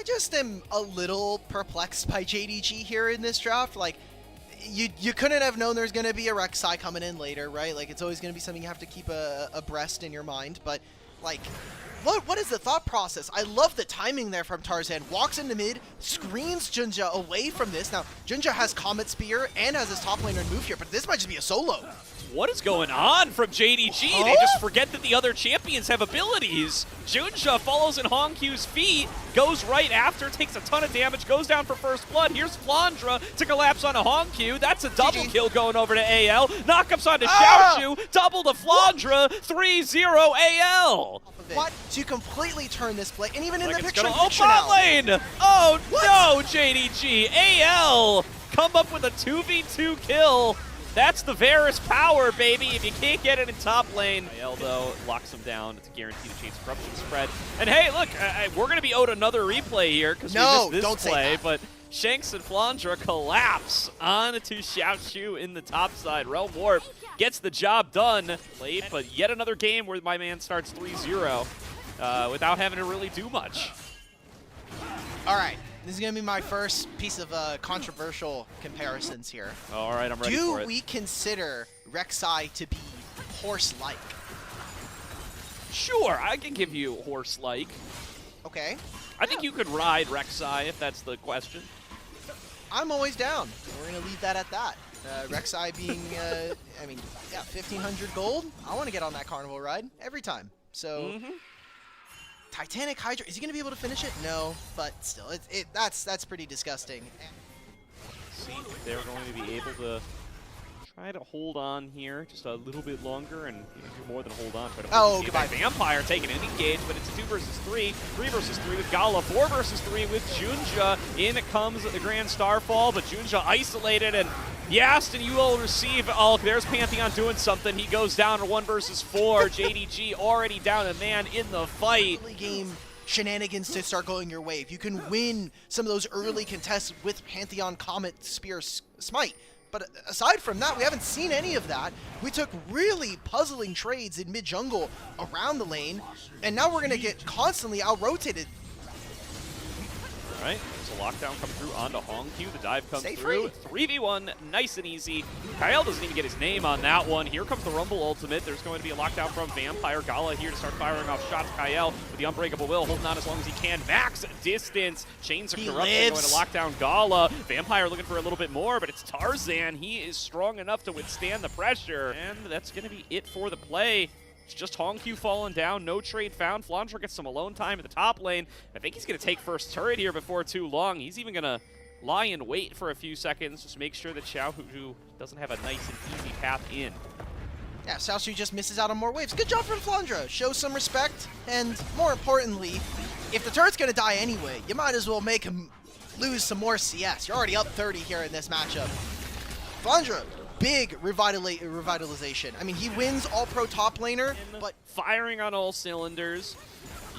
I just am a little perplexed by JDG here in this draft. Like, you couldn't have known there's going to be a Rek'Sai coming in later, right? Like, it's always going to be something you have to keep abreast in your mind. But, like, what is the thought process? I love the timing there from Tarzan. Walks into mid, screens Junja away from this. Now, Junja has Comet Spear and has his top laner move here, but this might just be a solo. What is going on from JDG? Oh? They just forget that the other champions have abilities. Junja follows in Hongq's feet, goes right after, takes a ton of damage, goes down for first blood. Here's Flandra to collapse onto Hongq. That's a double kill going over to AL. Knockups onto Xiaoshu, double to Flandra, 3-0 AL. What? To completely turn this play, and even in the picture Oh, bot lane! Oh no, JDG. AL come up with a 2v2 kill. That's the Varus power, baby. If you can't get it in top lane. AL, though, locks him down. It's a guaranteed chains corruption spread. And hey, look, we're going to be owed another replay here because we missed this play. But Shanks and Flandra collapse onto Xiaoshu in the top side. Realm Warp gets the job done late, but yet another game where my man starts 3-0 without having to really do much. All right. This is going to be my first piece of controversial comparisons here. All right, I'm ready for it. Do we consider Rek'Sai to be horse-like? Sure, I can give you horse-like. Okay. I think you could ride Rek'Sai if that's the question. I'm always down. We're going to leave that at that. Rek'Sai being, I mean, yeah, 1,500 gold. I want to get on that carnival ride every time. So... Titanic Hydra, is he going to be able to finish it? No, but still, that's pretty disgusting. See if they're going to be able to try to hold on here just a little bit longer and do more than hold on. Try to goodbye. Vampire taking an engage, but it's a 2 versus 3, 3 versus 3 with Gala, 4 versus 3 with Junja. In comes the Grand Starfall, but Junja isolated, and Yastin, you will receive. Oh, there's Pantheon doing something. He goes down to 1 versus 4. JDG already down a man in the fight. Early game shenanigans to start going your way. If you can win some of those early contests with Pantheon, Comet, Spear, Smite. But aside from that, we haven't seen any of that. We took really puzzling trades in mid-jungle around the lane, and now we're going to get constantly out-rotated. All right, there's a lockdown coming through onto Hongq. The dive comes Stay through. free. 3v1, nice and easy. Kyle doesn't even get his name on that one. Here comes the Rumble ultimate. There's going to be a lockdown from Vampire. Gala here to start firing off shots. Kyle with the Unbreakable Will, holding on as long as he can. Max distance. Chains of Corruption going to lock down Gala. Vampire looking for a little bit more, but it's Tarzan. He is strong enough to withstand the pressure. And that's going to be it for the play. It's just Hongq falling down, no trade found. Flandra gets some alone time in the top lane. I think he's going to take first turret here before too long. He's even going to lie in wait for a few seconds, just make sure that Xiaoshu doesn't have a nice and easy path in. Yeah, Xiaoshu just misses out on more waves. Good job from Flandra. Show some respect, and more importantly, if the turret's going to die anyway, you might as well make him lose some more CS. You're already up 30 here in this matchup. Flandra, big revitalization. I mean, he wins all-pro top laner, but firing on all cylinders.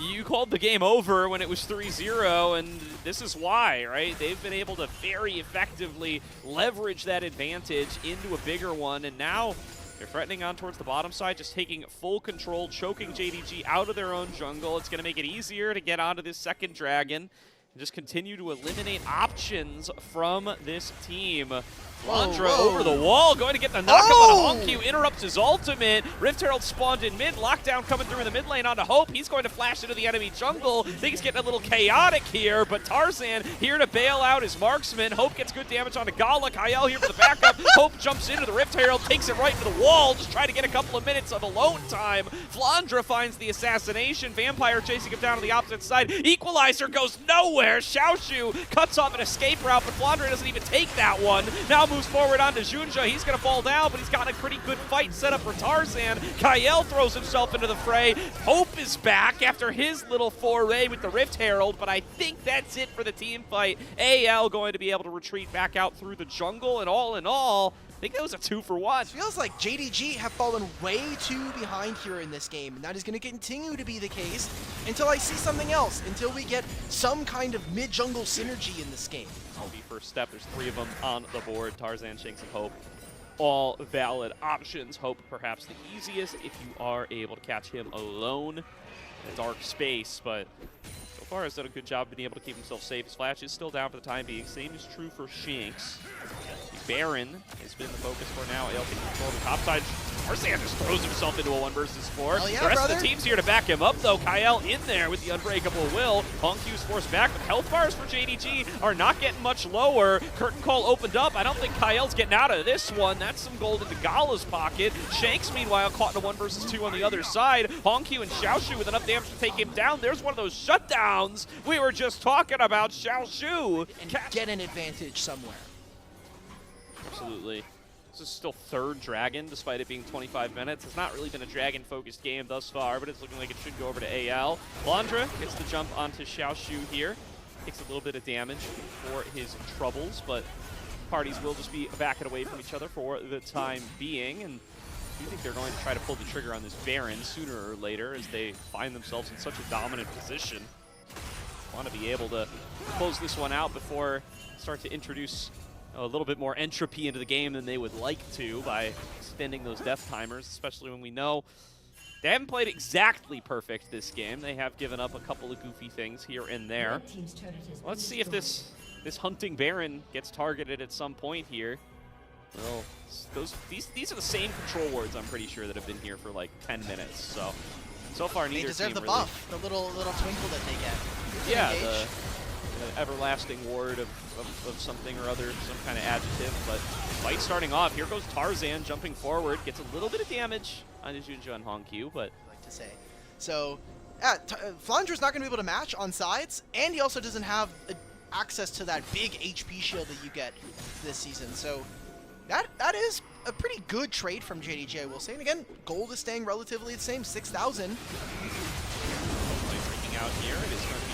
You called the game over when it was 3-0, and this is why, right? They've been able to very effectively leverage that advantage into a bigger one, and now they're threatening on towards the bottom side, just taking full control, choking JDG out of their own jungle. It's going to make it easier to get onto this second dragon and just continue to eliminate options from this team. Flandra over the wall, going to get the knockup on Hongq, interrupts his ultimate. Rift Herald spawned in mid, lockdown coming through in the mid lane onto Hope. He's going to flash into the enemy jungle. Things getting a little chaotic here, but Tarzan here to bail out his marksman. Hope gets good damage onto Gala. Kyle here for the backup. Hope jumps into the Rift Herald, takes it right to the wall, just trying to get a couple of minutes of alone time. Flandra finds the assassination. Vampire chasing him down to the opposite side. Equalizer goes nowhere. Xiaoshu cuts off an escape route, but Flandra doesn't even take that one. Now moves forward onto Junja. He's going to fall down, but he's got a pretty good fight set up for Tarzan. Kyle throws himself into the fray. Hope is back after his little foray with the Rift Herald, but I think that's it for the team fight. AL going to be able to retreat back out through the jungle, and all in all, I think that was a 2-for-1. It feels like JDG have fallen way too behind here in this game, and that is going to continue to be the case until I see something else, until we get some kind of mid-jungle synergy in this game. That'll be first step. There's 3 of them on the board. Tarzan, Shanks, and Hope. All valid options. Hope perhaps the easiest if you are able to catch him alone in a dark space, but so far has done a good job being able to keep himself safe. His flash is still down for the time being. Same is true for Shanks. Baron has been the focus for now. AL can control the top side. Tarzan just throws himself into a 1 versus 4. Yeah, the rest brother. of the team's here to back him up, though. Kyle in there with the unbreakable will. Hongq's forced back, but health bars for JDG are not getting much lower. Curtain call opened up. I don't think Kyle's getting out of this one. That's some gold into Gala's pocket. Shanks, meanwhile, caught in a 1 versus 2 on the other side. Hongq and Xiaoshu with enough damage to take him down. There's one of those shutdowns we were just talking about. Xiaoshu And get an advantage somewhere. Absolutely. This is still 3rd Dragon, despite it being 25 minutes. It's not really been a Dragon-focused game thus far, but it's looking like it should go over to AL. Londra gets the jump onto Xiaoshu here. Takes a little bit of damage for his troubles, but parties will just be backing away from each other for the time being. And I do think they're going to try to pull the trigger on this Baron sooner or later as they find themselves in such a dominant position. Want to be able to close this one out before start to introduce a little bit more entropy into the game than they would like to by extending those death timers, especially when we know they haven't played exactly perfect this game. They have given up a couple of goofy things here and there. Let's see if this hunting Baron gets targeted at some point here. Well, these are the same control wards, I'm pretty sure, that have been here for like 10 minutes. So far neither They deserve team the really, buff, the little twinkle that they get. yeah, Engage. the everlasting ward of something or other, some kind of adjective. But fight starting off. Here goes Tarzan jumping forward. Gets a little bit of damage on Junjo and Hongq, but I like to say. So, yeah, Flandra's not going to be able to match on sides, and he also doesn't have access to that big HP shield that you get this season. So that is a pretty good trade from JDG, I will say. And again, gold is staying relatively the same, 6,000. Breaking out here. It is going to be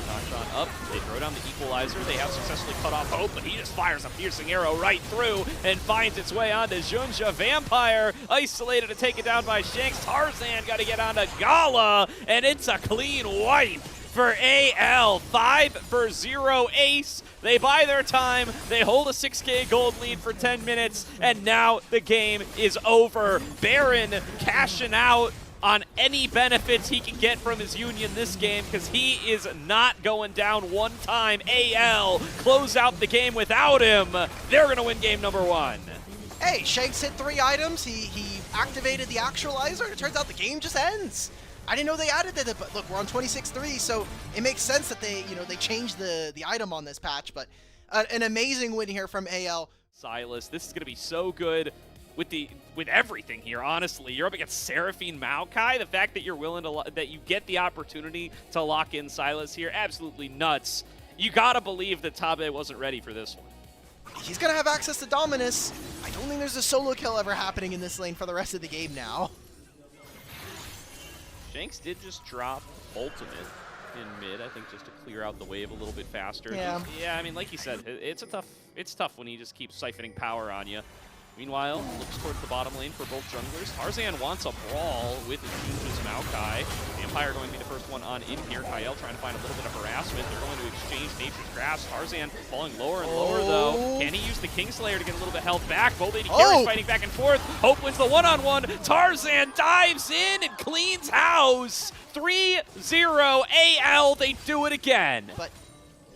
knocked on up. They throw down the equalizer. They have successfully cut off Hope, but he just fires a piercing arrow right through and finds its way onto Junja. Vampire isolated to take it down by Shanks. Tarzan got to get onto Gala, and it's a clean wipe for AL. 5-0 ace. They buy their time. They hold a 6K gold lead for 10 minutes, and now the game is over. Baron cashing out on any benefits he can get from his union this game, because he is not going down one time. AL close out the game without him. They're going to win game number 1. Hey, Shanks hit 3 items. He activated the actualizer, and it turns out the game just ends. I didn't know they added that, but look, we're on 26-3, so it makes sense that they changed the item on this patch. But an amazing win here from AL. Silas, this is going to be so good with everything here, honestly. You're up against Seraphine Maokai. The fact that you're willing to that you get the opportunity to lock in Silas here, absolutely nuts. You gotta believe that Tabe wasn't ready for this one. He's gonna have access to Dominus. I don't think there's a solo kill ever happening in this lane for the rest of the game now. Shanks did just drop Ultimate in mid, I think, just to clear out the wave a little bit faster. Yeah. Yeah, I mean, like you said, it's tough when he just keeps siphoning power on you. Meanwhile, looks towards the bottom lane for both junglers. Tarzan wants a brawl with Junja's Maokai. Vampire going to be the first one on in here. Kyle trying to find a little bit of harassment. They're going to exchange Nature's Grasp. Tarzan falling lower and lower, though. Can he use the Kingslayer to get a little bit of health back? Both AD carries fighting back and forth. Hope wins the one-on-one. Tarzan dives in and cleans house. 3-0 AL. They do it again. But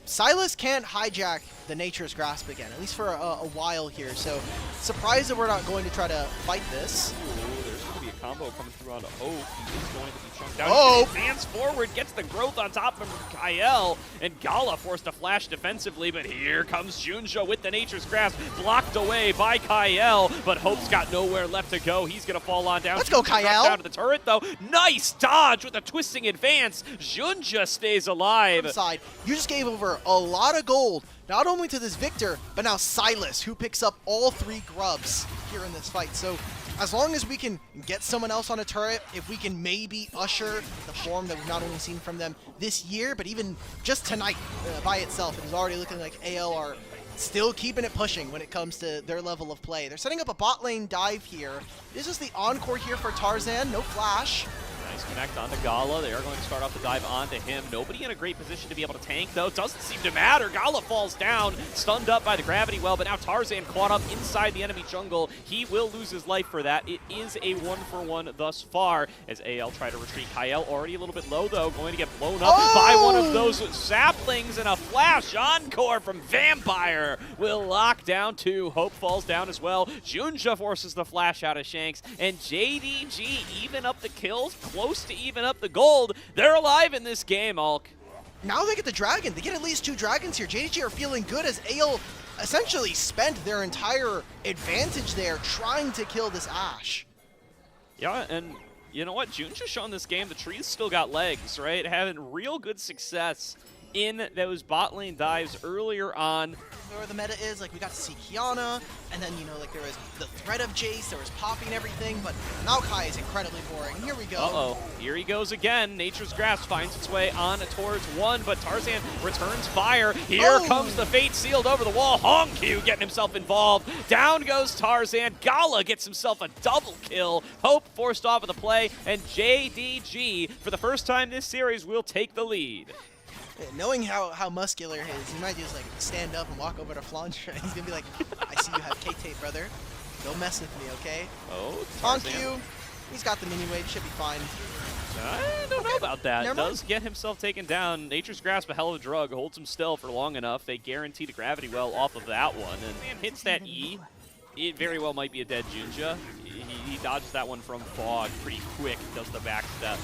Silas can't hijack the Nature's Grasp again, at least for a while here. So surprised that we're not going to try to fight this. Ooh, there's going to be a combo coming through onto Hope. He's going to be chunked out. Oh! He advances forward, gets the growth on top of Kyle, and Gala forced to flash defensively, but here comes Junja with the Nature's Grasp, blocked away by Kyle, but Hope's got nowhere left to go. He's going to fall on down. Let's go, Junja drops Kyle! down to the turret, though. Nice dodge with a twisting advance. Junja stays alive. Side. You just gave over a lot of gold, not only to this Victor, but now Silas, who picks up all 3 grubs here in this fight. So as long as we can get someone else on a turret, if we can maybe usher the form that we've not only seen from them this year, but even just tonight by itself, it is already looking like AL are still keeping it pushing when it comes to their level of play. They're setting up a bot lane dive here. This is the encore here for Tarzan, no flash. Nice connect onto Gala. They are going to start off the dive onto him. Nobody in a great position to be able to tank, though. Doesn't seem to matter. Gala falls down, stunned up by the gravity well, but now Tarzan caught up inside the enemy jungle. He will lose his life for that. It is a 1-for-1 thus far as AL try to retreat. Kyle already a little bit low, though, going to get blown up by one of those saplings, and a flash encore from Vampire will lock down 2. Hope falls down as well. Junja forces the flash out of Shanks, and JDG even up the kills, close to even up the gold. They're alive in this game, Alk. Now they get the dragon. They get at least 2 dragons here. JDG are feeling good as Ale essentially spent their entire advantage there trying to kill this Ashe. Yeah, and you know what? Junja's shown this game the trees still got legs, right? Having real good success in those bot lane dives earlier on. Where the meta is, like we got to see Kiana, and then, you know, like there was the threat of Jace, there was Poppy and everything, but Maokai is incredibly boring. Here we go. Uh-oh, here he goes again. Nature's Grasp finds its way on towards 1, but Tarzan returns fire. Here comes the Fate sealed over the wall. Hongq getting himself involved. Down goes Tarzan. Gala gets himself a double kill. Hope forced off of the play, and JDG, for the first time this series, will take the lead. Knowing how muscular he is, he might just like stand up and walk over to Flandre. He's gonna be like, I see you have K-Tape, brother. Don't mess with me, okay? Oh, Hongq, he's got the mini wave, should be fine. I don't know about that. Does get himself taken down. Nature's Grasp, a hell of a drug, holds him still for long enough. They guarantee the gravity well off of that one, and hits that E. It very well might be a dead Junja. He dodges that one from Fog pretty quick, does the back step.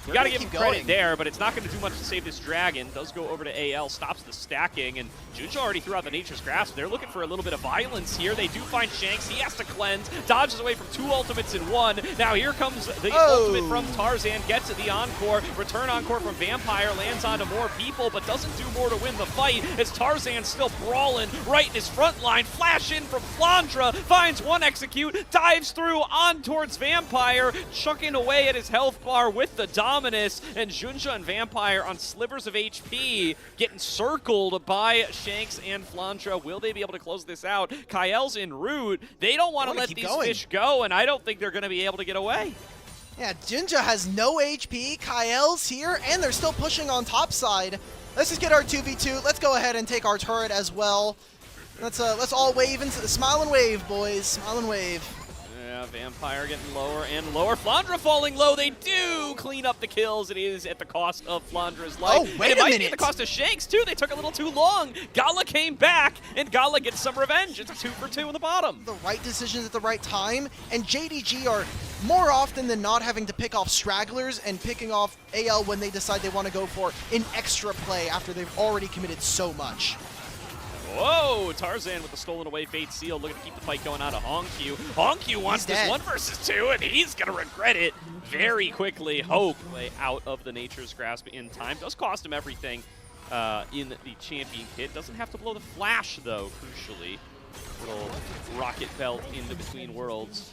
You gotta give him credit there, but it's not going to do much to save this dragon. Does go over to AL, stops the stacking, and Junja already threw out the Nature's Grasp. They're looking for a little bit of violence here. They do find Shanks. He has to cleanse, dodges away from 2 ultimates in 1. Now here comes the ultimate from Tarzan, gets the encore. Return encore from Vampire, lands onto more people, but doesn't do more to win the fight as Tarzan's still brawling right in his front line. Flash in from Flandre, finds 1 execute, dives through on towards Vampire, chucking away at his health bar with the Dominus, and Junja and Vampire on slivers of HP, getting circled by Shanks and Flandre. Will they be able to close this out? Kyle's en route. They don't want to let these fish go, and I don't think they're going to be able to get away. Yeah, Junja has no HP, Kyle's here, and they're still pushing on top side. Let's just get our 2v2. Let's go ahead and take our turret as well. Let's all wave into the smile and wave, boys. Smile and wave. Yeah, Vampire getting lower and lower. Flandre falling low. They do clean up the kills. It is at the cost of Flandre's life. Oh, wait a minute. It might be at the cost of Shanks, too. They took a little too long. Gala came back, and Gala gets some revenge. It's a 2 for 2 in the bottom. The right decisions at the right time, and JDG are more often than not having to pick off stragglers and picking off AL when they decide they want to go for an extra play after they've already committed so much. Whoa, Tarzan with the stolen away Fate Seal, looking to keep the fight going out of Hongq. Hongq wants this 1 versus 2, and he's going to regret it very quickly. Hope way out of the Nature's Grasp in time. Does cost him everything in the champion kit. Doesn't have to blow the flash, though, crucially. Little rocket belt into between worlds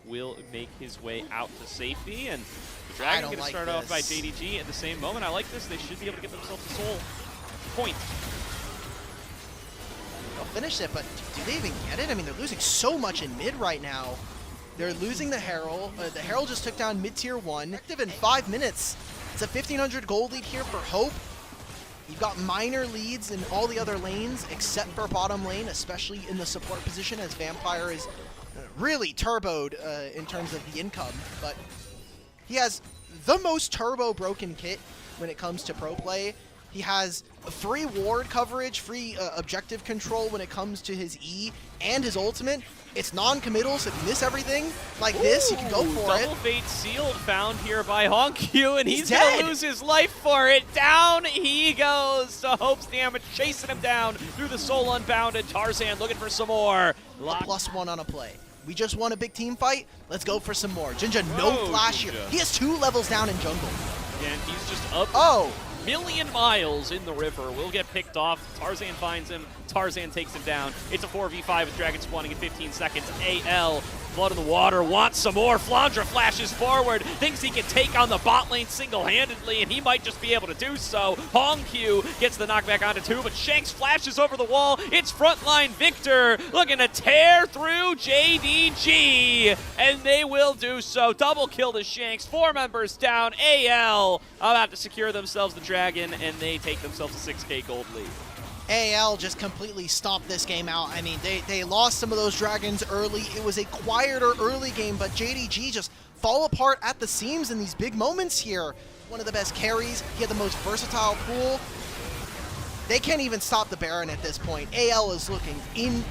will make his way out to safety, and the Dragon going to start off by JDG at the same moment. I like this. They should be able to get themselves a soul point. They'll finish it, but do they even get it? I mean, they're losing so much in mid right now. They're losing the Herald. The Herald just took down mid-tier 1. Active in 5 minutes. It's a 1,500 gold lead here for Hope. You've got minor leads in all the other lanes except for bottom lane, especially in the support position as Vampire is really turboed in terms of the income. But he has the most turbo broken kit when it comes to pro play. He has free ward coverage, free objective control when it comes to his E and his ultimate. It's non-committal, so if you miss everything like this, you can go for it. Double Fate sealed found here by Hongq, and he's going to lose his life for it. Down he goes to Hope's damage, chasing him down through the Soul Unbounded. Tarzan looking for some more. +1 on a play. We just won a big team fight. Let's go for some more. Junja, no flash here. He has 2 levels down in jungle. And he's just up. Million miles in the river, will get picked off. Tarzan finds him. Tarzan takes him down. It's a 4v5 with Dragon spawning in 15 seconds. AL blood in the water, wants some more. Flandre flashes forward, thinks he can take on the bot lane single-handedly, and he might just be able to do so. Hongq gets the knockback onto 2, but Shanks flashes over the wall. It's frontline Victor looking to tear through JDG, and they will do so. Double kill to Shanks, 4 members down. AL about to secure themselves the dragon, and they take themselves a 6K gold lead. AL just completely stomped this game out. I mean, they lost some of those dragons early. It was a quieter early game, but JDG just fall apart at the seams in these big moments here. One of the best carries. He had the most versatile pool. They can't even stop the Baron at this point. AL is looking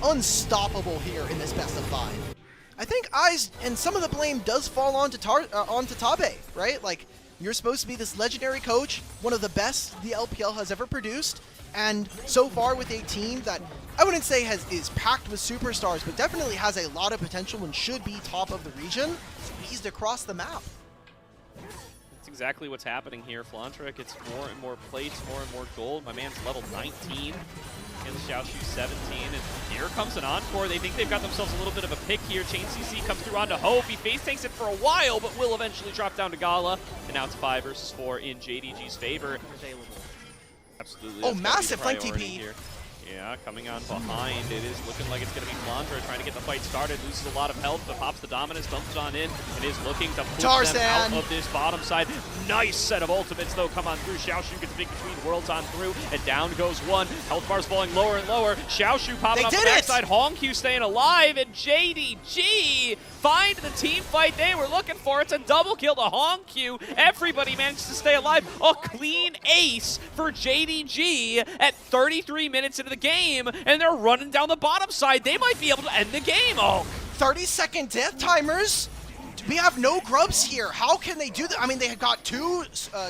unstoppable here in this best of 5. I think eyes and some of the blame does fall onto Tabe, right? Like, you're supposed to be this legendary coach, one of the best the LPL has ever produced. And so far with a team that I wouldn't say is packed with superstars, but definitely has a lot of potential and should be top of the region, squeezed across the map. That's exactly what's happening here. Flandre gets more and more plates, more and more gold. My man's level 19. And Xiaoshu 17. And here comes an encore. They think they've got themselves a little bit of a pick here. Chain CC comes through onto Hope. He face tanks it for a while, but will eventually drop down to Gala. And now it's 5 versus 4 in JDG's favor. Absolutely. Oh, massive flank TP here. Yeah, coming on behind. It is looking like it's going to be Flandre trying to get the fight started. Loses a lot of health, but pops the dominance, dumps it on in, and is looking to push them out of this bottom side. Nice set of ultimates, though, come on through. Xiaoshu gets big between worlds on through, and down goes one. Health bar's falling lower and lower. Xiaoshu popping off the backside. Hongq staying alive, and JDG find the team fight they were looking for. It's a double kill to Hongq. Everybody managed to stay alive. A clean ace for JDG at 33 minutes into the game, and they're running down the bottom side. They might be able to end the game. Oh, 30-second death timers. We have no grubs here. How can they do that? I mean, they have got 2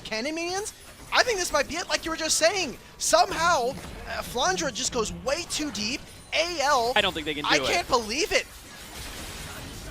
cannon minions. I think this might be it, like you were just saying. Somehow, Flandre just goes way too deep. AL, I don't think they can do it. I can't believe it.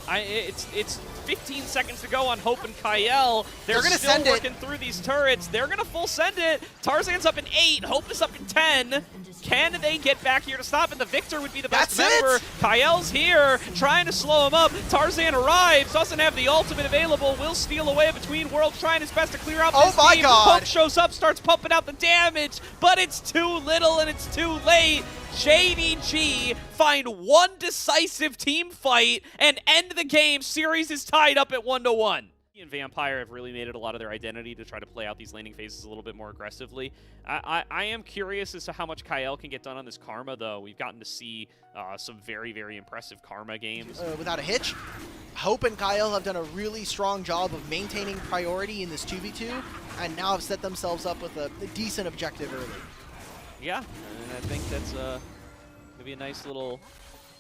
It's 15 seconds to go on Hope and Kyle. They're gonna still send working through these turrets. They're going to full send it. Tarzan's up in 8. Hope is up in 10. Can they get back here to stop it? The Victor would be the best member. Kyle's here, trying to slow him up. Tarzan arrives, doesn't have the ultimate available, will steal away between worlds, trying his best to clear out this team. God. Hope shows up, starts pumping out the damage, but it's too little and it's too late. JDG find one decisive team fight and end the game. Series is tied up at 1-1. And Vampire have really made it a lot of their identity to try to play out these laning phases a little bit more aggressively. I am curious as to how much Kyle can get done on this Karma, though. We've gotten to see some very, very impressive Karma games. Without a hitch, Hope and Kyle have done a really strong job of maintaining priority in this 2v2, and now have set themselves up with a decent objective early. Yeah, and I think that's going to be a nice little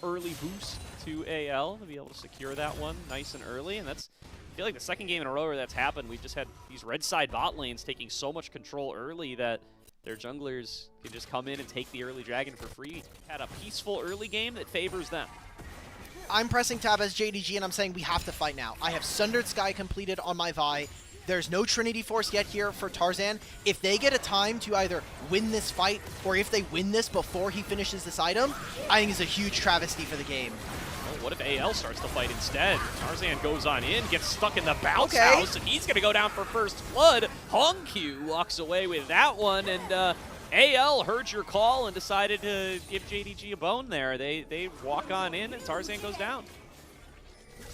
early boost to AL to be able to secure that one nice and early, and that's I feel like the second game in a row where that's happened. We've just had these red side bot lanes taking so much control early that their junglers can just come in and take the early dragon for free. Had a peaceful early game that favors them. I'm pressing tab as JDG, and I'm saying we have to fight now. I have Sundered Sky completed on my Vi. There's no Trinity Force yet here for Tarzan. If they get a time to either win this fight, or if they win this before he finishes this item, I think it's a huge travesty for the game. What if AL starts the fight instead? Tarzan goes on in, gets stuck in the bounce house, and he's going to go down for first blood. Hongq walks away with that one, and AL heard your call and decided to give JDG a bone there. They walk on in, and Tarzan goes down.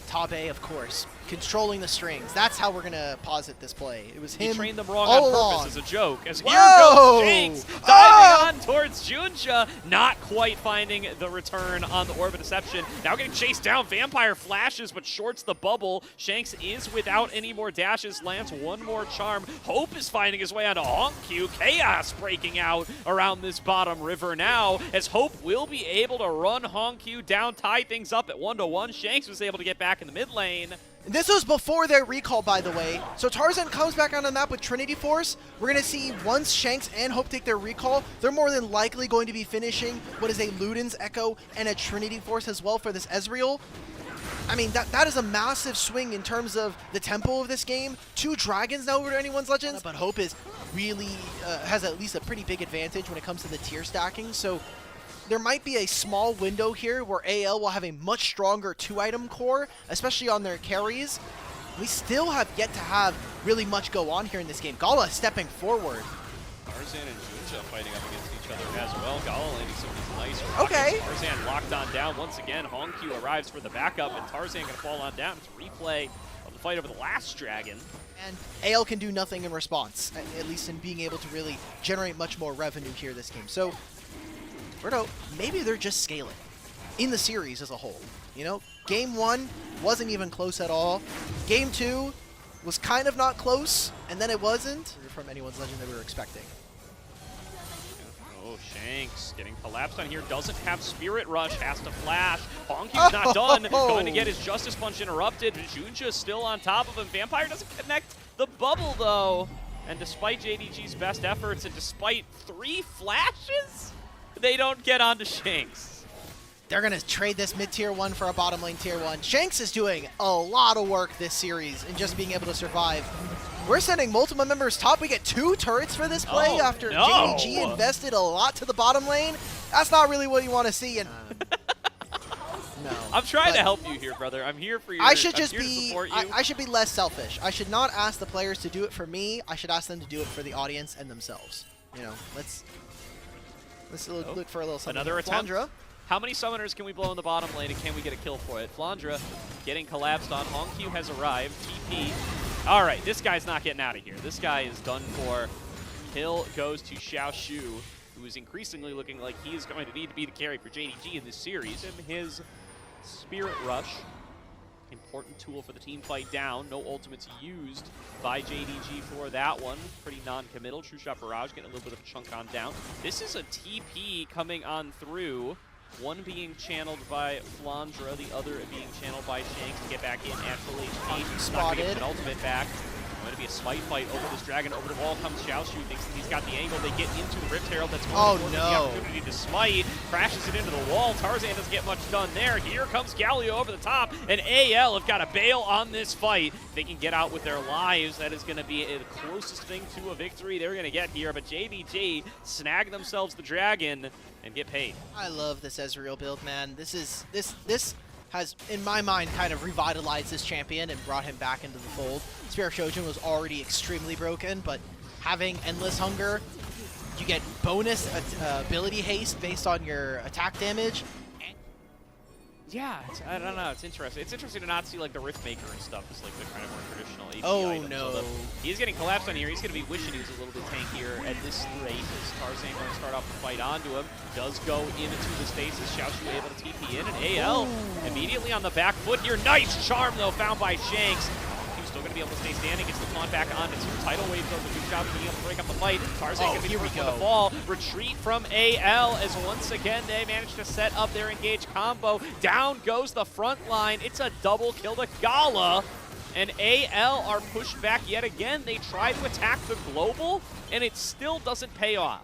Tabe, of course, controlling the strings. That's how we're going to posit this play. It was him. He trained them wrong all on along. purpose as a joke. As here Whoa! goes Shanks, diving on towards Junja, not quite finding the return on the Orb of Deception. Now getting chased down. Vampire flashes, but shorts the bubble. Shanks is without any more dashes, lands one more charm. Hope is finding his way onto Hongq. Chaos breaking out around this bottom river now, as Hope will be able to run Hongq down, tie things up at 1-1. Shanks was able to get back in the mid lane. This was before their recall, by the way. So Tarzan comes back on the map with Trinity Force. We're going to see once Shanks and Hope take their recall, they're more than likely going to be finishing what is a Luden's Echo and a Trinity Force as well for this Ezreal. I mean, that is a massive swing in terms of the tempo of this game. 2 dragons now over to anyone's Legends, but Hope is really has at least a pretty big advantage when it comes to the tier stacking. So there might be a small window here where AL will have a much stronger 2-item core, especially on their carries. We still have yet to have really much go on here in this game. Gala stepping forward. Tarzan and Junja fighting up against each other as well. Gala landing some of these nice rockets. Okay. Tarzan locked on down once again. Hongq arrives for the backup, and Tarzan going to fall on down. It's a replay of the fight over the last dragon. And AL can do nothing in response, at least in being able to really generate much more revenue here this game. So, Berto, maybe they're just scaling in the series as a whole. You know, Game 1 wasn't even close at all. Game 2 was kind of not close, and then it wasn't from anyone's legend that we were expecting. Oh, Shanks getting collapsed on here. Doesn't have Spirit Rush. Has to flash. Hongq's not done. Going to get his Justice Punch interrupted. Junja still on top of him. Vampire doesn't connect the bubble, though. And despite JDG's best efforts, and despite 3 flashes, they don't get onto Shanks. They're going to trade this mid-tier 1 for a bottom lane tier 1. Shanks is doing a lot of work this series in just being able to survive. We're sending multiple members top. We get 2 turrets for this play after JDG invested a lot to the bottom lane. That's not really what you want to see. And no. I'm trying to help you here, brother. I'm here for you. I should just I should be less selfish. I should not ask the players to do it for me. I should ask them to do it for the audience and themselves. You know, let's look for a little something. Another attempt. Flandra. How many summoners can we blow in the bottom lane, and can we get a kill for it? Flandra getting collapsed on. Hongq has arrived. TP. All right, this guy's not getting out of here. This guy is done for. Kill goes to Xiaoshu, who is increasingly looking like he is going to need to be the carry for JDG in this series. And his Spirit Rush, important tool for the team fight down. No ultimates used by JDG for that one. Pretty non-committal. True Shot Barrage getting a little bit of a chunk on down. This is a TP coming on through. One being channeled by Flandra, the other being channeled by Shanks to get back in at full HP. Spotted. Not get an ultimate back. Going to be a smite fight over this dragon. Over the wall comes Xiaoshu, thinks that he's got the angle. They get into the Rift Herald. That's going to the opportunity to smite. Crashes it into the wall. Tarzan doesn't get much done there. Here comes Galio over the top, and AL have got to bail on this fight. They can get out with their lives. That is going to be the closest thing to a victory they're going to get here. But JDG snag themselves the dragon and get paid. I love this Ezreal build, man. This has, in my mind, kind of revitalized this champion and brought him back into the fold. Spirit Shojin was already extremely broken, but having Endless Hunger, you get bonus ability haste based on your attack damage. Yeah, I don't know. It's interesting. It's interesting to not see like the Riftmaker and stuff as like the kind of more traditional AP item. No. So he's getting collapsed on here. He's going to be wishing he was a little bit tankier at this rate as Tarzan going to start off the fight onto him. Does go into the stasis. Xiaoshu able to TP in, and AL immediately on the back foot here. Nice charm though found by Shanks. Still going to be able to stay standing. Gets the taunt back onto 2 tidal waves of the 2 shot, being able to break up the fight. Tarzan going to be the first one to fall. Retreat from AL as once again they manage to set up their engage combo. Down goes the front line. It's a double kill to Gala. And AL are pushed back yet again. They try to attack the global, and it still doesn't pay off.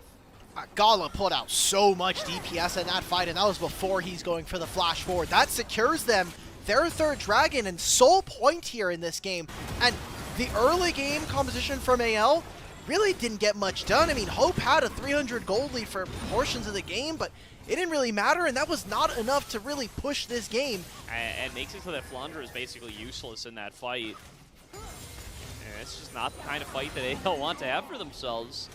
Gala pulled out so much DPS in that fight, and that was before he's going for the flash forward. That secures them their 3rd dragon and sole point here in this game. And the early game composition from AL really didn't get much done. I mean, Hope had a 300 gold lead for portions of the game, but it didn't really matter, and that was not enough to really push this game. And makes it so that Flandra is basically useless in that fight. And it's just not the kind of fight that AL want to have for themselves.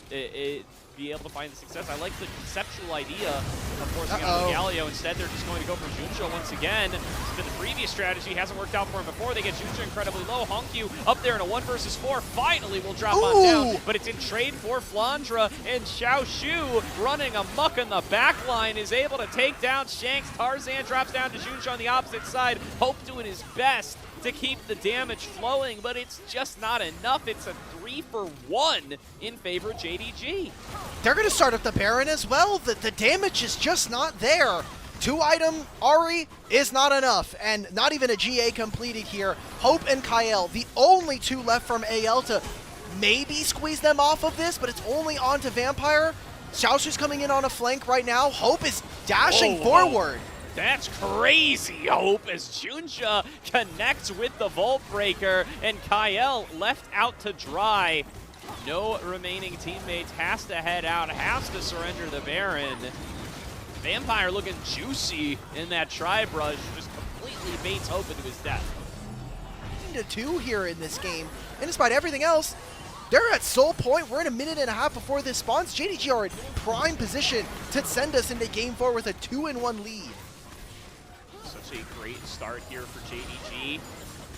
Be able to find the success. I like the conceptual idea of forcing out the Galio. Instead, they're just going to go for Junja once again. It's been the previous strategy. Hasn't worked out for him before. They get Junja incredibly low. Hongq up there in a 1 versus 4. Finally will drop on down. But it's in trade for Flandra. And Xiaoshu running amok in the back line is able to take down Shanks. Tarzan drops down to Junja on the opposite side. Hope doing his best to keep the damage flowing, but it's just not enough. It's a 3-for-1 in favor of JDG. They're going to start up the Baron as well. The damage is just not there. 2-item Ahri is not enough, and not even a GA completed here. Hope and Kael, the only 2 left from AL to maybe squeeze them off of this, but it's only on to Vampire. Xiaoshu's coming in on a flank right now. Hope is dashing forward. That's crazy, Hope, as Junja connects with the Vault Breaker, and Kael left out to dry. No remaining teammates, has to head out, has to surrender the Baron. Vampire looking juicy in that tri-brush, just completely baits Hope into his death. 2 here in this game, and despite everything else, they're at soul point. We're in a minute and a half before this spawns. JDG are in prime position to send us into game 4 with a 2-1 lead. Such a great start here for JDG,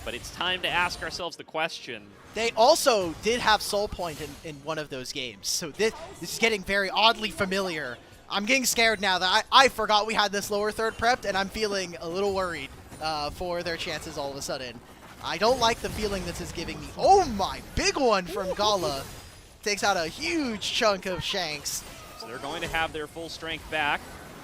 but it's time to ask ourselves the question. They also did have soul point in one of those games, so this is getting very oddly familiar. I'm getting scared now that I forgot we had this lower third prepped, and I'm feeling a little worried for their chances all of a sudden. I don't like the feeling this is giving me. Oh my, big one from Gala. Takes out a huge chunk of Shanks. So they're going to have their full strength back.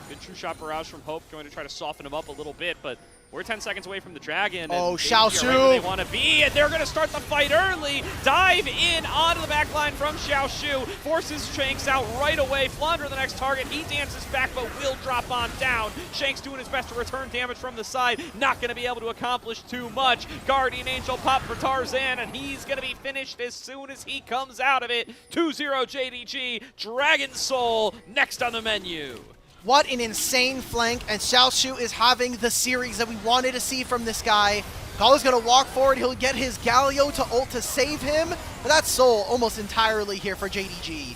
Good true shot barrage from Hope, going to try to soften him up a little bit, but we're 10 seconds away from the Dragon. Oh, JDG Xiaoshu! Right where they want to be, and they're going to start the fight early. Dive in onto the back line from Xiaoshu. Forces Shanks out right away. Flounder the next target. He dances back, but will drop on down. Shanks doing his best to return damage from the side. Not going to be able to accomplish too much. Guardian Angel pop for Tarzan, and he's going to be finished as soon as he comes out of it. 2-0 JDG. Dragon Soul next on the menu. What an insane flank, and Xiaoshu is having the series that we wanted to see from this guy. Gala's going to walk forward. He'll get his Galio to ult to save him, but that's soul almost entirely here for JDG.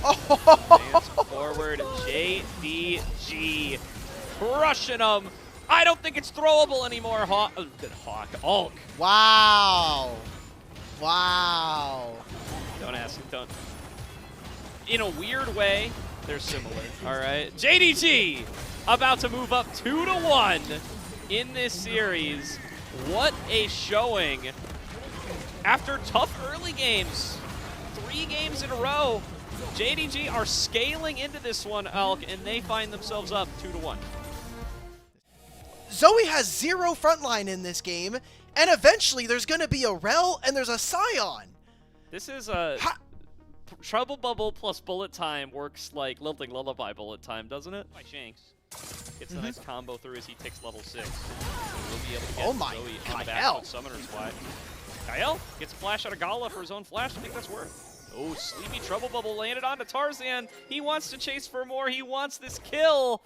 Advance forward, JDG crushing him. I don't think it's throwable anymore. Ulk. Wow. Wow. Don't ask him, don't. In a weird way, they're similar, all right? JDG about to move up 2-1 in this series. What a showing. After tough early games, 3 games in a row, JDG are scaling into this one, Elk, and they find themselves up 2-1. Zoe has 0 frontline in this game, and eventually there's going to be a Rel and there's a Scion. This is a... Trouble Bubble plus bullet time works like Lilting Lullaby bullet time, doesn't it? My Shanks gets a nice combo through as he takes level 6. We'll be able to get Zoe on the back with Summoner Squad. Kael gets a flash out of Gala for his own flash. I think that's worth. Oh, Sleepy Trouble Bubble landed onto Tarzan. He wants to chase for more. He wants this kill.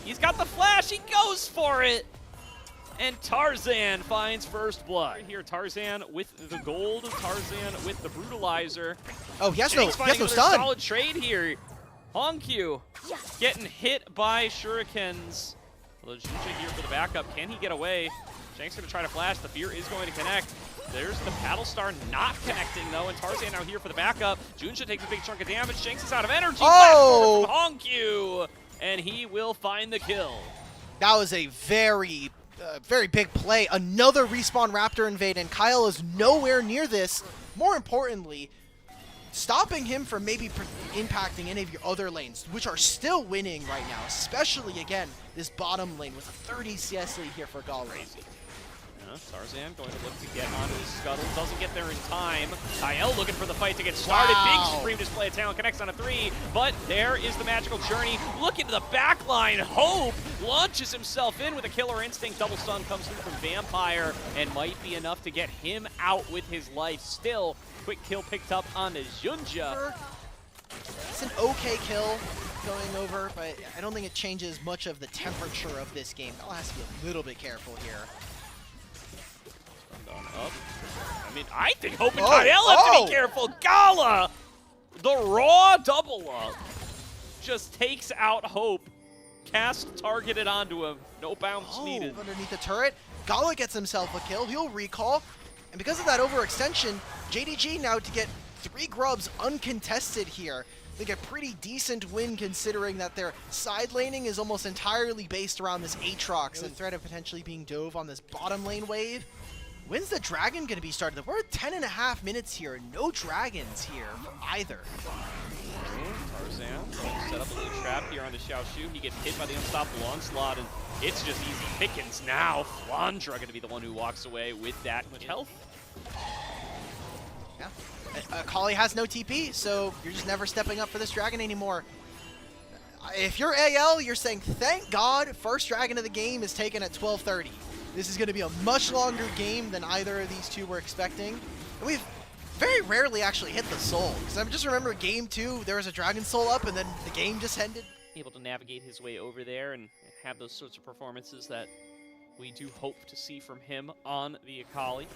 He's got the flash. He goes for it. And Tarzan finds first blood. Right here, Tarzan with the gold, Tarzan with the brutalizer. Oh, he has no stun. Solid trade here. Hongq getting hit by shurikens. Although Junja here for the backup. Can he get away? Shank's going to try to flash. The fear is going to connect. There's the Battle Star not connecting, though, and Tarzan now here for the backup. Junja takes a big chunk of damage. Shanks is out of energy. Oh! From Hongq, and he will find the kill. That was a very big play. Another respawn Raptor invade, and Kyle is nowhere near this. More importantly, stopping him from maybe impacting any of your other lanes, which are still winning right now, especially, again, this bottom lane with a 30 CS lead here for Gala. Tarzan going to look to get onto his scuttle. Doesn't get there in time. Kael looking for the fight to get started. Wow. Big supreme display of talent. Connects on a 3. But there is the magical journey. Look into the back line. Hope launches himself in with a killer instinct. Double stun comes through from Vampire and might be enough to get him out with his life. Still, quick kill picked up on the Junja. It's an okay kill going over, but I don't think it changes much of the temperature of this game. Gala has to be a little bit careful here. Up. I mean, I think Hope and Kael have to be careful. Gala, the raw double up, just takes out Hope. Cast targeted onto him. No bounce needed. Underneath the turret, Gala gets himself a kill. He'll recall. And because of that overextension, JDG now to get 3 grubs uncontested here. I think a pretty decent win considering that their side laning is almost entirely based around this Aatrox. The threat of potentially being dove on this bottom lane wave. When's the dragon going to be started? We're at 10.5 minutes here. No dragons here for either. Tarzan set up a little trap here on the Xiaoshu. He gets hit by the unstoppable onslaught, and it's just easy pickings now. Flandra going to be the one who walks away with that much health. Yeah. Kali has no TP, so you're just never stepping up for this dragon anymore. If you're AL, you're saying, thank God, first dragon of the game is taken at 12:30. This is going to be a much longer game than either of these two were expecting. And we've very rarely actually hit the soul. Because I just remember game 2, there was a Dragon Soul up, and then the game just ended able to navigate his way over there and have those sorts of performances that we do hope to see from him on the Akali.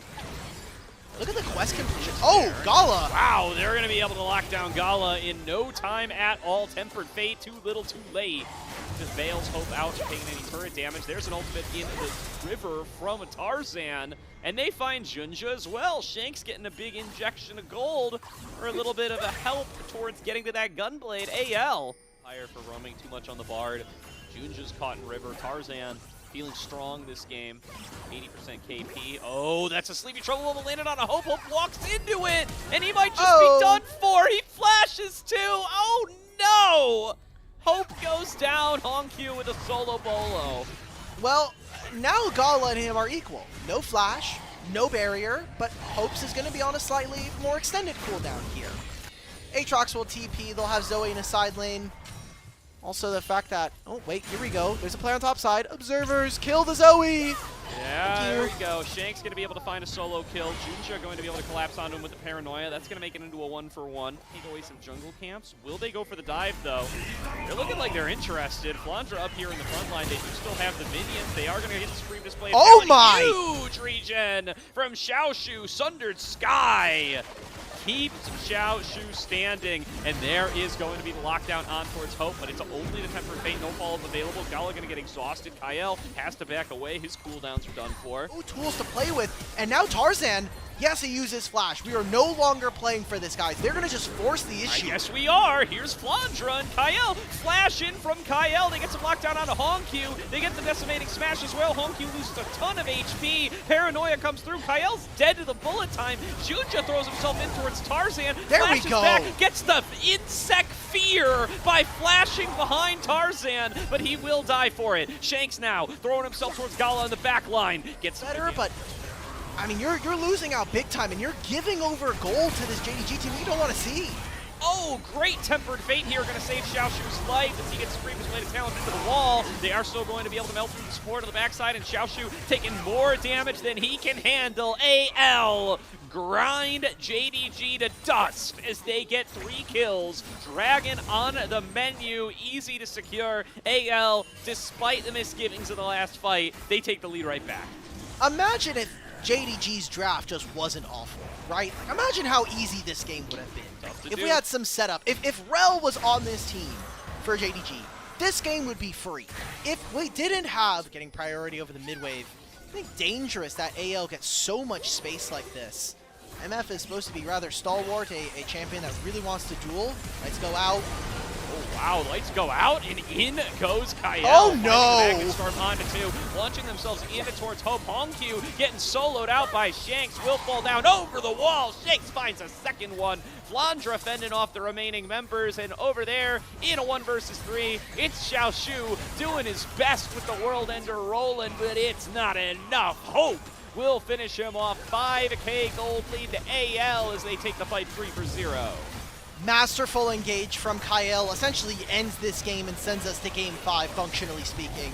Look at the quest completion. Oh, Gala! Wow, they're going to be able to lock down Gala in no time at all. Tempered Fate, too little, too late. Just bails Hope out, taking any turret damage. There's an ultimate into the river from a Tarzan. And they find Junja as well. Shanks getting a big injection of gold for a little bit of a help towards getting to that Gunblade. AL. Higher for roaming too much on the Bard. Junja's caught in river. Tarzan feeling strong this game. 80% KP. Oh, that's a Sleepy Trouble level landed on a Hope. Hope walks into it, and he might just be done for. He flashes too. Oh no! Hope goes down. Honkyu with a solo bolo. Well, now Gala and him are equal. No flash, no barrier, but Hope's is going to be on a slightly more extended cooldown here. Aatrox will TP. They'll have Zoe in a side lane. Also the fact that, oh wait, here we go. There's a player on top side. Observers, kill the Zoe! Yeah, there we go. Shank's going to be able to find a solo kill. Junja going to be able to collapse onto him with the Paranoia. That's going to make it into a 1-for-1. Take away some jungle camps. Will they go for the dive, though? They're looking like they're interested. Flandra up here in the front line. They do still have the minions. They are going to get the Scream display. Oh my! Huge regen from Xiaoshu. Sundered Sky keeps Xiaoshu standing, and there is going to be the lockdown on towards Hope, but it's only the Tempered Fate. No follow available. Gala going to get exhausted. Kael has to back away. His cooldowns are done for. No tools to play with, and now Tarzan, yes, he uses Flash. We are no longer playing for this, guys. They're going to just force the issue. Yes, we are. Here's Flandra and Kael. Flash in from Kael. They get some lockdown onto Honkyu. They get the Decimating Smash as well. Honkyu loses a ton of HP. Paranoia comes through. Kael's dead to the bullet time. Junja throws himself in towards Tarzan. There we Flashes go. Back, gets the Insect Fear by flashing behind Tarzan, but he will die for it. Shanks now throwing himself towards Gala in the back line. Gets better, but I mean, you're losing out big time, and you're giving over gold to this JDG team you don't want to see. Oh, great Tempered Fate here, going to save Xiaoshu's life as he gets Scream display to talent into the wall. They are still going to be able to melt through the support on the backside, and Xiaoshu taking more damage than he can handle. AL grind JDG to dust as they get 3 kills. Dragon on the menu, easy to secure. AL, despite the misgivings of the last fight, they take the lead right back. Imagine if JDG's draft just wasn't awful, right? Like, imagine how easy this game would have been if we had some setup. If Rel was on this team for JDG, this game would be free. If we didn't have getting priority over the mid-wave, I think dangerous that AL gets so much space like this. MF is supposed to be rather stalwart, a champion that really wants to duel. Let's go out. Oh, wow, lights go out, and in goes Kael. Oh, no! Back storm onto 2, launching themselves into towards Hope. Honkyu getting soloed out by Shanks, will fall down over the wall. Shanks finds a second one. Flandra fending off the remaining members, and over there, in a 1 versus 3, it's Xiaoshu doing his best with the World Ender rolling, but it's not enough. Hope will finish him off. 5K gold lead to AL as they take the fight 3-0. Masterful engage from Kael essentially ends this game and sends us to game 5, functionally speaking.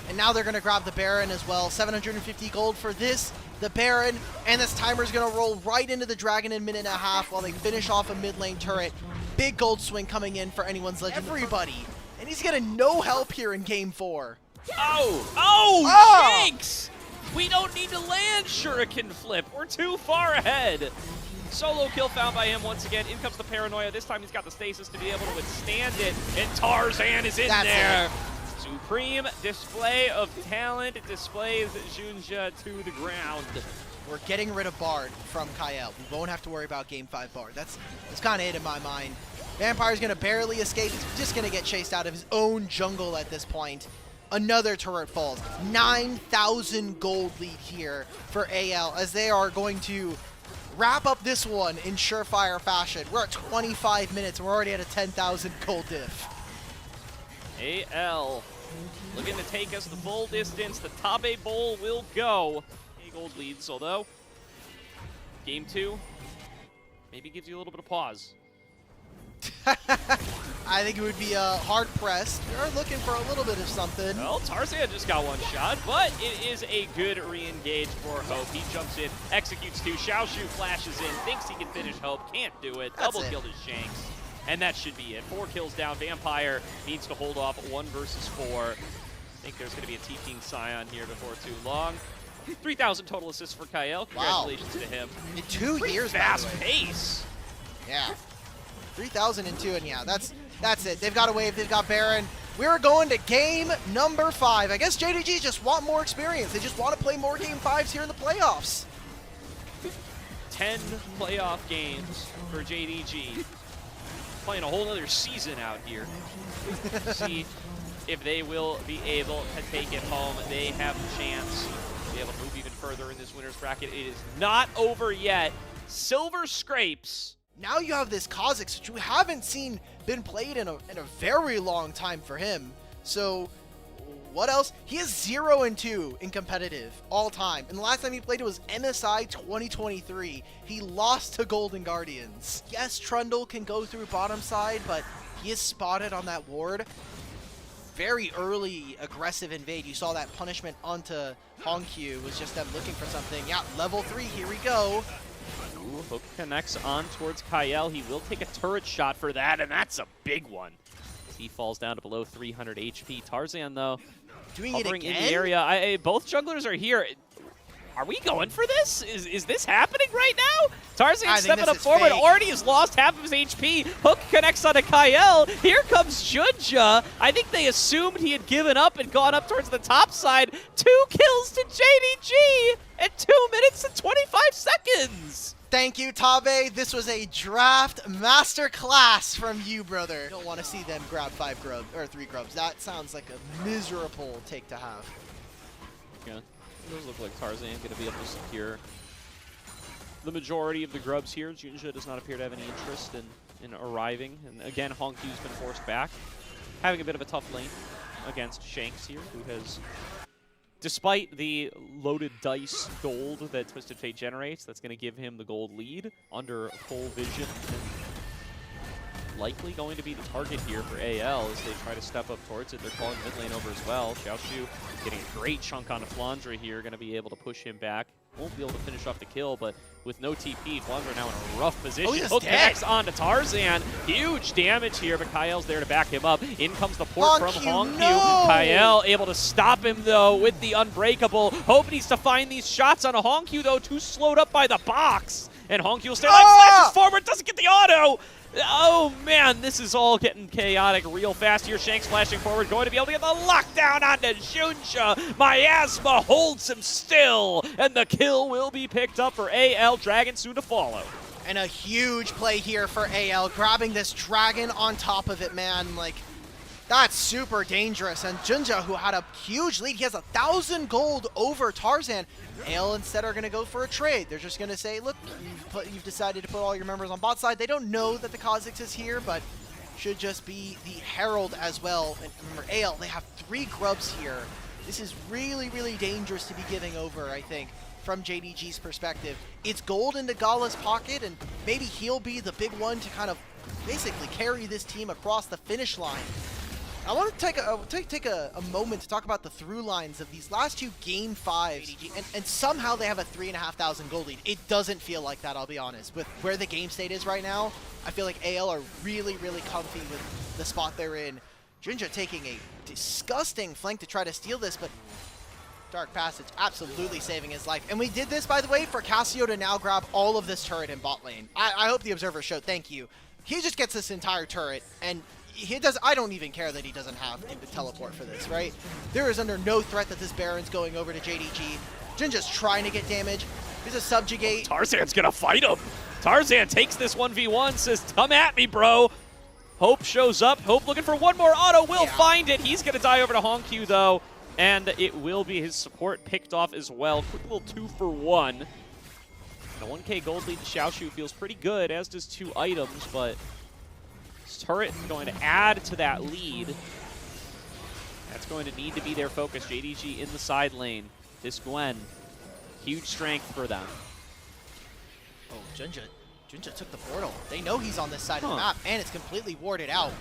And now they're going to grab the Baron as well. 750 gold for this, the Baron, and this timer's going to roll right into the Dragon in 1.5 minutes while they finish off a mid lane turret. Big gold swing coming in for anyone's legend. Everybody. And he's getting no help here in game 4. Oh, Shanks! We don't need to land Shuriken Flip. We're too far ahead. Solo kill found by him once again. In comes the Paranoia. This time he's got the stasis to be able to withstand it. And Tarzan is in there. Supreme display of talent. Displays Junja to the ground. We're getting rid of Bard from Kael. We won't have to worry about game 5 Bard. That's kind of it in my mind. Vampire's going to barely escape. He's just going to get chased out of his own jungle at this point. Another turret falls. 9,000 gold lead here for AL as they are going to wrap up this one in surefire fashion. We're at 25 minutes and we're already at a 10,000 gold diff. AL looking to take us the full distance. The Tabe Bowl will go. A gold leads, although game 2 maybe gives you a little bit of pause. I think it would be hard-pressed. They're looking for a little bit of something. Well, Tarzan just got 1 shot, but it is a good re-engage for Hope. He jumps in, executes 2. Xiaoshu flashes in, thinks he can finish Hope, can't do it. Double kill to Shanks. And that should be it. 4 kills down. Vampire needs to hold off 1 versus 4. I think there's going to be a TPing Scion here before too long. 3,000 total assists for Kyle. Congratulations to him. In 2 years, fast pace. Yeah. 3,002, and yeah, that's it. They've got a wave. They've got Baron. We're going to game number 5. I guess JDG just want more experience. They just want to play more game 5s here in the playoffs. 10 playoff games for JDG. Playing a whole other season out here. See if they will be able to take it home. They have a chance to be able to move even further in this winner's bracket. It is not over yet. Silver scrapes. Now you have this Kha'Zix, which we haven't seen been played in a very long time for him. So what else? He is 0-2 in competitive all time. And the last time he played it was MSI 2023. He lost to Golden Guardians. Yes, Trundle can go through bottom side, but he is spotted on that ward. Very early aggressive invade. You saw that punishment onto Hongq was just them looking for something. Yeah, level 3, here we go. Ooh, hook connects on towards Kyle. He will take a turret shot for that, and that's a big one. He falls down to below 300 HP. Tarzan, though, doing it again? In the area. Both jugglers are here. Are we going for this? Is this happening right now? Tarzan stepping up forward. Fake. Already has lost half of his HP. Hook connects onto Kyle. Here comes Junja. I think they assumed he had given up and gone up towards the top side. 2 kills to JDG at 2 minutes and 25 seconds. Thank you, Tabe. This was a draft masterclass from you, brother. You don't want to see them grab 5 grubs or 3 grubs. That sounds like a miserable take to have. Yeah, it does look like Tarzan going to be able to secure the majority of the grubs here. Junja does not appear to have any interest in arriving. And again, Hongq's been forced back. Having a bit of a tough lane against Shanks here, who has, despite the loaded dice gold that Twisted Fate generates, that's going to give him the gold lead under full vision. And likely going to be the target here for AL as they try to step up towards it. They're calling mid lane over as well. Xiaoshu getting a great chunk on Flandre here, going to be able to push him back. Won't be able to finish off the kill, but with no TP, Flandre now in a rough position. Hook connects onto Tarzan. Huge damage here, but Kyle's there to back him up. In comes the port from Hongq. No! Kyle able to stop him, though, with the Unbreakable. Hope needs to find these shots on a Hongq, though, too slowed up by the box. And Hongq will stay alive, flashes forward, doesn't get the auto. Oh, man, this is all getting chaotic real fast here. Shanks flashing forward, going to be able to get the lockdown onto Junja. Miasma holds him still, and the kill will be picked up for AL. Dragon soon to follow. And a huge play here for AL, grabbing this Dragon on top of it, man. Like, that's super dangerous. And Junja, who had a huge lead, he has 1,000 gold over Tarzan. AL instead are going to go for a trade. They're just going to say, look, you've decided to put all your members on bot side. They don't know that the Kha'Zix is here, but should just be the Herald as well. And remember, AL, they have 3 grubs here. This is really, really dangerous to be giving over, I think, from JDG's perspective. It's gold into Gala's pocket, and maybe he'll be the big one to kind of basically carry this team across the finish line. I want to take a moment to talk about the through lines of these last 2 game 5s, and somehow they have a 3,500 gold lead. It doesn't feel like that, I'll be honest. With where the game state is right now, I feel like AL are really, really comfy with the spot they're in. Junja taking a disgusting flank to try to steal this, but Dark Passage absolutely saving his life. And we did this, by the way, for Cassio to now grab all of this turret in bot lane. I hope the Observer showed, thank you. He just gets this entire turret, and he does. I don't even care that he doesn't have the teleport for this, right? There is under no threat that this Baron's going over to JDG. Junja's trying to get damage. He's a subjugate. Tarzan's gonna fight him. Tarzan takes this 1v1, says, come at me, bro. Hope shows up. Hope looking for one more auto, will find it. He's gonna die over to Hongq, though, and it will be his support picked off as well. Quick little 2-for-1. The 1k gold lead to Xiaoshu feels pretty good, as does 2 items, but this turret is going to add to that lead. That's going to need to be their focus. JDG in the side lane. This Gwen, huge strength for them. Oh, Junja took the portal. They know he's on this side of the map, and it's completely warded out.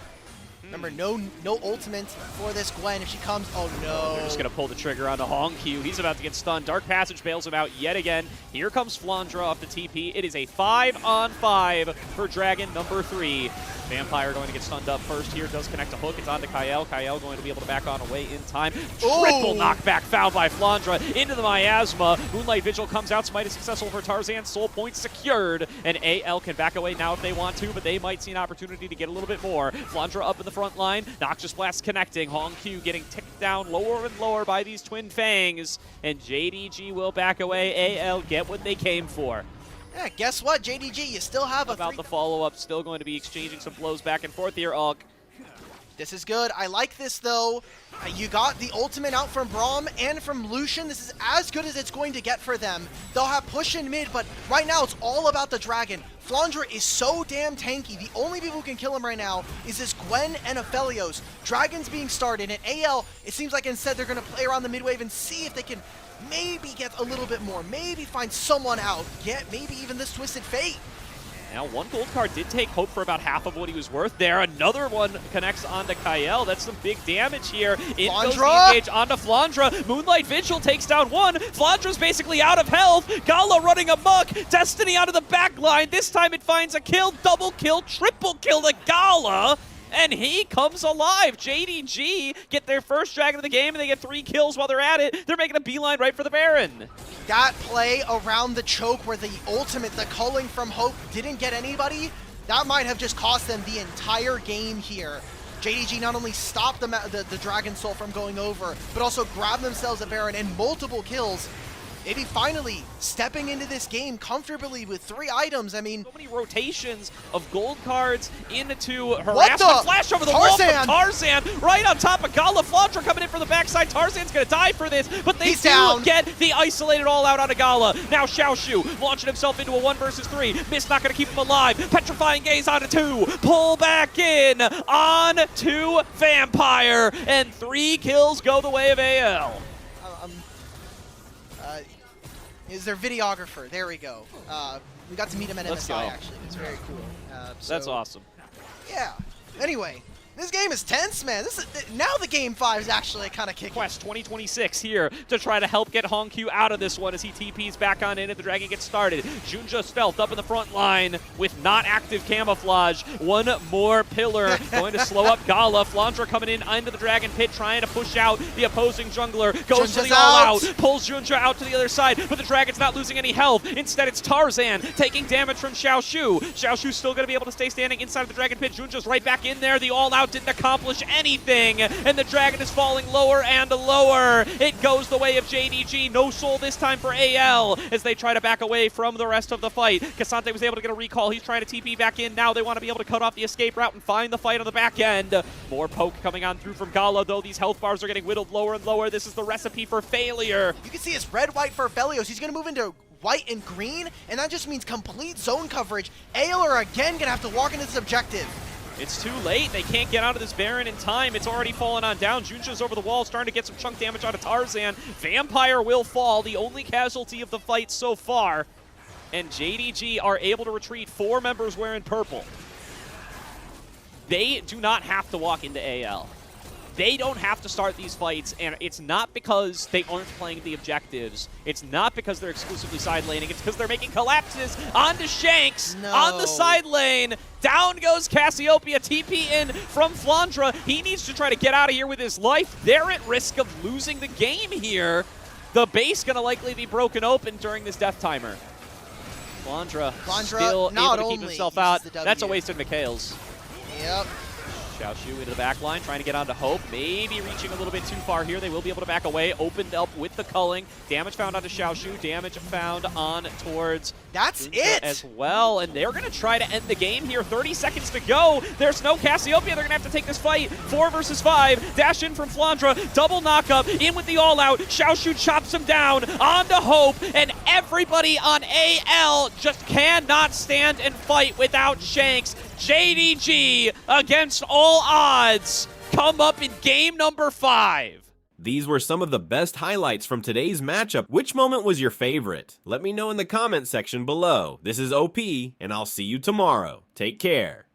Remember, no ultimate for this Gwen if she comes. Oh, no. They're just going to pull the trigger onto Hongq. He's about to get stunned. Dark Passage bails him out yet again. Here comes Flandre off the TP. It is a 5-on-5 for Dragon number 3. Vampire going to get stunned up first here, does connect a hook, it's on to Kyle. Kyle going to be able to back on away in time. Triple knockback found by Flandra into the miasma. Moonlight Vigil comes out, smite is successful for Tarzan, soul point secured, and AL can back away now if they want to, but they might see an opportunity to get a little bit more. Flandra up in the front line, Noxious Blast connecting, Hong Q getting ticked down lower and lower by these Twin Fangs, and JDG will back away. AL get what they came for. Yeah, guess what, JDG, you still have About the follow-up, still going to be exchanging some blows back and forth here, Ugg. This is good. I like this, though. You got the ultimate out from Braum and from Lucian. This is as good as it's going to get for them. They'll have push in mid, but right now it's all about the Dragon. Flandra is so damn tanky. The only people who can kill him right now is this Gwen and Aphelios. Dragon's being started, and AL, it seems like instead they're going to play around the mid wave and see if they can maybe get a little bit more, maybe find someone out, get maybe even this Twisted Fate. Now, one gold card did take Hope for about half of what he was worth there. Another one connects onto Kyle. That's some big damage here. In goes the engage onto Flandra. Moonlight Vigil takes down one. Flandra's basically out of health. Gala running amok. Destiny out of the back line. This time it finds a kill, double kill, triple kill to Gala. And he comes alive. JDG get their first Dragon of the game, and they get 3 kills while they're at it. They're making a beeline right for the Baron. That play around the choke where the ultimate, the culling from Hope, didn't get anybody, that might have just cost them the entire game here. JDG not only stopped the Dragon Soul from going over, but also grabbed themselves a Baron and multiple kills. Maybe finally stepping into this game comfortably with 3 items. I mean, so many rotations of gold cards into harassment. Flash over the wall from Tarzan, right on top of Gala. Flandra coming in from the backside. Tarzan's gonna die for this, but they get the isolated all out on Gala. Now Xiaoshu launching himself into a 1 versus 3. Mist not gonna keep him alive. Petrifying Gaze onto 2. Pull back in on to Vampire, and 3 kills go the way of AL. Is their videographer. There we go. We got to meet him at MSI, actually. It's very cool. That's awesome. Yeah. Anyway, this game is tense, man. Now the game 5 is actually kind of kicking. Quest 2026 here to try to help get Hong Q out of this one as he TPs back on in and the Dragon gets started. Junja stealth up in the front line with not active camouflage. One more pillar going to slow up Gala. Flandra coming in into the Dragon pit trying to push out the opposing jungler. Goes to the all out, pulls Junja out to the other side, but the Dragon's not losing any health. Instead it's Tarzan taking damage from Xiaoshu. Xiaoshu's still going to be able to stay standing inside of the Dragon pit. Junja's right back in there. The all out didn't accomplish anything, and the Dragon is falling lower and lower. It goes the way of JDG. No soul this time for AL as they try to back away from the rest of the fight. Cassante was able to get a recall. He's trying to TP back in. Now they want to be able to cut off the escape route and find the fight on the back end. More poke coming on through from Gala, though these health bars are getting whittled lower and lower. This is the recipe for failure. You can see it's red-white for Aphelios. He's going to move into white and green, and that just means complete zone coverage. AL are again going to have to walk into this objective. It's too late. They can't get out of this Baron in time. It's already fallen on down. Junja's over the wall, starting to get some chunk damage out of Tarzan. Vampire will fall, the only casualty of the fight so far. And JDG are able to retreat 4 members wearing purple. They do not have to walk into AL. They don't have to start these fights, and it's not because they aren't playing the objectives. It's not because they're exclusively side laning. It's because they're making collapses onto Shanks on the side lane. Down goes Cassiopeia, TP in from Flandra. He needs to try to get out of here with his life. They're at risk of losing the game here. The base going to likely be broken open during this death timer. Flandra still able to keep himself out. That's a waste of Mikhail's. Yep. Xiaoshu into the back line, trying to get onto Hope. Maybe reaching a little bit too far here. They will be able to back away. Opened up with the culling. Damage found onto Xiaoshu. Damage found on towards That's Junja it as well. And they're going to try to end the game here. 30 seconds to go. There's no Cassiopeia. They're going to have to take this fight. 4 versus 5. Dash in from Flandra. Double knockup. In with the all-out. Xiaoshu chops him down. Onto Hope. And everybody on AL just cannot stand and fight without Shanks. JDG against all odds come up in game number 5. These were some of the best highlights from today's matchup. Which moment was your favorite? Let me know in the comment section below. This is OP, and I'll see you tomorrow. Take care.